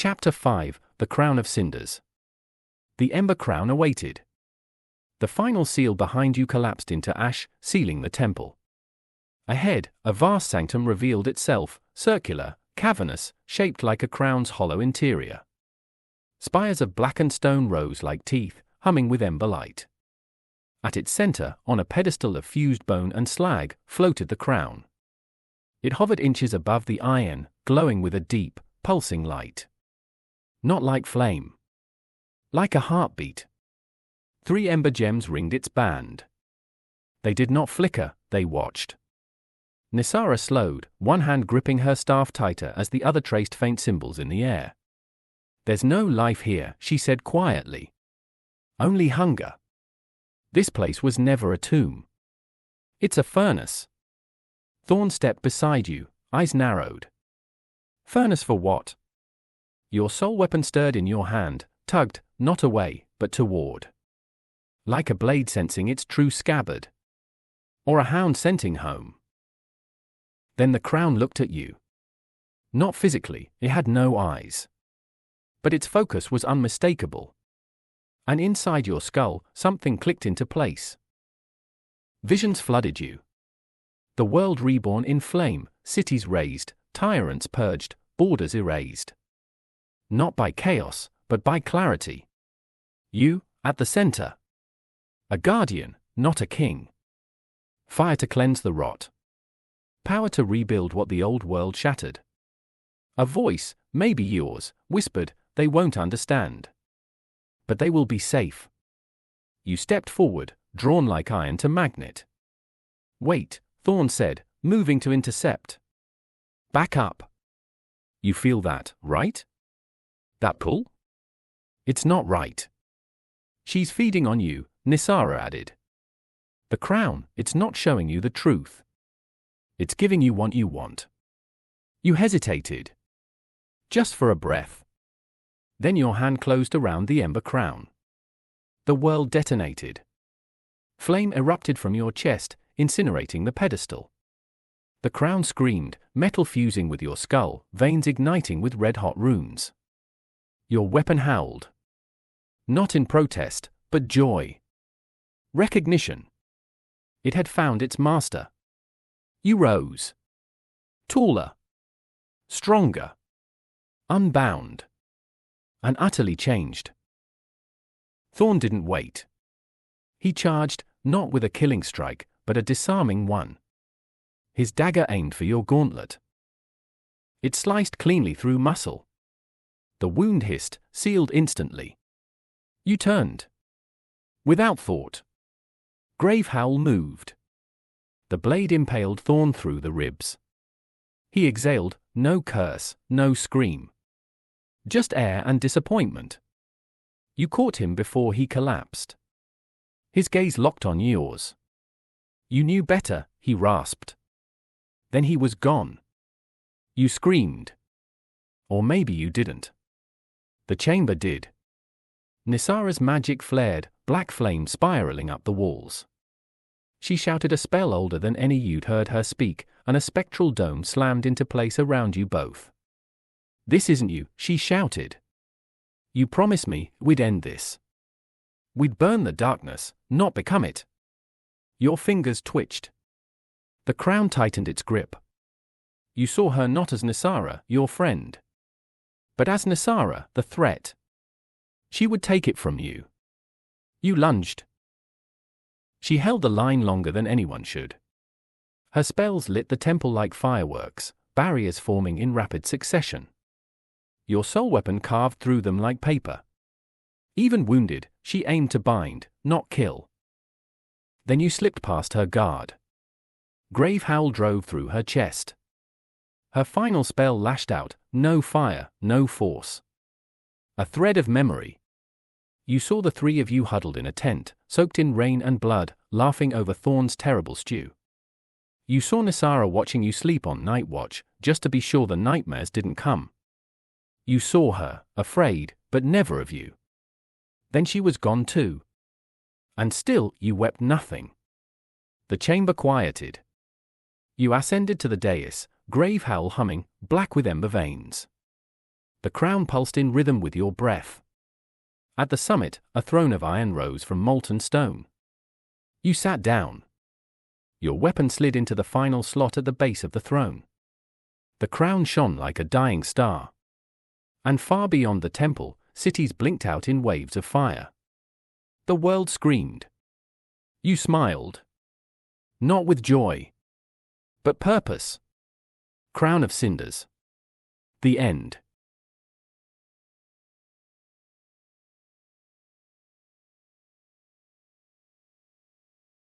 Chapter 5, The Crown of Cinders. The Ember Crown awaited. The final seal behind you collapsed into ash, sealing the temple. Ahead, a vast sanctum revealed itself, circular, cavernous, shaped like a crown's hollow interior. Spires of blackened stone rose like teeth, humming with ember light. At its center, on a pedestal of fused bone and slag, floated the crown. It hovered inches above the iron, glowing with a deep, pulsing light. Not like flame. Like a heartbeat. 3 ember gems ringed its band. They did not flicker, they watched. Nisara slowed, one hand gripping her staff tighter as the other traced faint symbols in the air. "There's no life here," she said quietly. "Only hunger. This place was never a tomb. It's a furnace." Thorn stepped beside you, eyes narrowed. "Furnace for what?" Your soul weapon stirred in your hand, tugged, not away, but toward. Like a blade sensing its true scabbard. Or a hound scenting home. Then the crown looked at you. Not physically, it had no eyes. But its focus was unmistakable. And inside your skull, something clicked into place. Visions flooded you. The world reborn in flame, cities razed, tyrants purged, borders erased. Not by chaos, but by clarity. You, at the center. A guardian, not a king. Fire to cleanse the rot. Power to rebuild what the old world shattered. A voice, maybe yours, whispered, "They won't understand. But they will be safe." You stepped forward, drawn like iron to magnet. "Wait," Thorn said, moving to intercept. "Back up. You feel that, right? That pull? It's not right." "She's feeding on you," Nisara added. "The crown, it's not showing you the truth. It's giving you what you want." You hesitated. Just for a breath. Then your hand closed around the ember crown. The world detonated. Flame erupted from your chest, incinerating the pedestal. The crown screamed, metal fusing with your skull, veins igniting with red-hot runes. Your weapon howled. Not in protest, but joy. Recognition. It had found its master. You rose. Taller. Stronger. Unbound. And utterly changed. Thorn didn't wait. He charged, not with a killing strike, but a disarming one. His dagger aimed for your gauntlet. It sliced cleanly through muscle. The wound hissed, sealed instantly. You turned. Without thought. Grave Howl moved. The blade impaled Thorn through the ribs. He exhaled, no curse, no scream. Just air and disappointment. You caught him before he collapsed. His gaze locked on yours. "You knew better," he rasped. Then he was gone. You screamed. Or maybe you didn't. The chamber did. Nisara's magic flared, black flame spiraling up the walls. She shouted a spell older than any you'd heard her speak, and a spectral dome slammed into place around you both. "This isn't you," she shouted. "You promised me we'd end this. We'd burn the darkness, not become it." Your fingers twitched. The crown tightened its grip. You saw her not as Nisara, your friend, but as Nisara, the threat. She would take it from you. You lunged. She held the line longer than anyone should. Her spells lit the temple like fireworks, barriers forming in rapid succession. Your soul weapon carved through them like paper. Even wounded, she aimed to bind, not kill. Then you slipped past her guard. Grave Howl drove through her chest. Her final spell lashed out, no fire, no force. A thread of memory. You saw the 3 of you huddled in a tent, soaked in rain and blood, laughing over Thorn's terrible stew. You saw Nisara watching you sleep on night watch, just to be sure the nightmares didn't come. You saw her, afraid, but never of you. Then she was gone too. And still you wept nothing. The chamber quieted. You ascended to the dais, Grave Howl humming, black with ember veins. The crown pulsed in rhythm with your breath. At the summit, a throne of iron rose from molten stone. You sat down. Your weapon slid into the final slot at the base of the throne. The crown shone like a dying star. And far beyond the temple, cities blinked out in waves of fire. The world screamed. You smiled. Not with joy, but purpose. Crown of Cinders. The end.